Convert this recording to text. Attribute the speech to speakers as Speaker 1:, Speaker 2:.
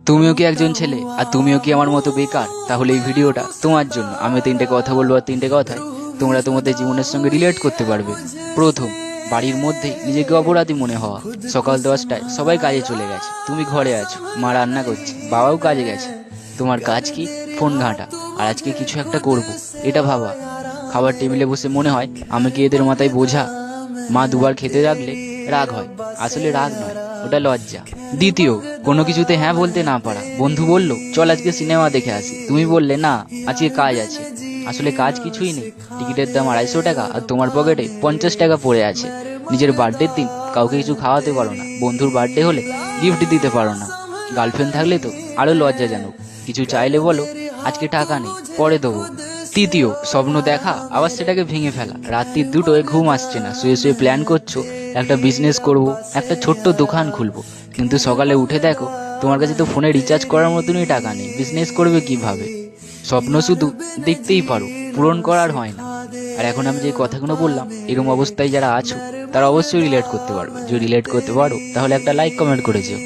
Speaker 1: তুমিও কি একজন ছেলে আর তুমিও কি আমার মতো বেকার? তাহলে এই ভিডিওটা তোমার জন্য। আমি তিনটে কথা বলবো আর তিনটে কথায় তোমরা তোমাদের জীবনের সঙ্গে রিলেট করতে পারবে। প্রথম, বাড়ির মধ্যে নিজেকে অপরাধী মনে হওয়া। সকাল 10টায় সবাই কাজে চলে গেছে, তুমি ঘরে আছো, মা রান্না করছে, বাবাও কাজে গেছে। তোমার কাজ কি? ফোন ঘাঁটা আর আজকে কিছু একটা করব এটা ভাবা। খাবার টেবিলে বসে মনে হয় আমি কি এদের মাথায় বোঝা? মা দুবার খেতে রাখলে রাগ হয়, আসলে রাগ নয়, ওটা লজ্জা। দ্বিতীয়, কোনো কিছুতে হ্যাঁ বলতে না পারা। বন্ধু বলল চল আজকে সিনেমা দেখে আসি, তুমি বললে না আজকে কাজ আছে। আসলে কাজ কিছুই নেই, টিকিটের দাম 250 টাকা আর তোমার পকেটে 50 টাকা পড়ে আছে। নিজের বার্থডের দিন কাউকে কিছু খাওয়াতে পারো না, বন্ধুর বার্থডে হলে গিফট দিতে পারো না। গার্লফ্রেন্ড থাকলে তো আরো লজ্জাজনক, কিছু চাইলে বলো আজকে টাকা নেই, পরে দেবো। তৃতীয়, স্বপ্ন দেখা আবার সেটাকে ভেঙে ফেলা। রাত্রি 2টোয় ঘুম আসছে না, শুয়ে শুয়ে প্ল্যান করছো একটা বিজনেস করব, একটা ছোট্ট দোকান খুলবো, কিন্তু সকালে উঠে দেখো তোমার কাছে তো ফোনে রিচার্জ করার মতনই টাকা নেই। বিজনেস করবে কিভাবে? স্বপ্ন শুধু দেখতেই পারো, পূরণ করার হয় না। আর এখন আমি যে কথাগুলো বললাম, এরকম অবস্থায় যারা আছো তারা অবশ্যই রিলেট করতে পারবে। যদি রিলেট করতে পারো তাহলে একটা লাইক কমেন্ট করে যেও।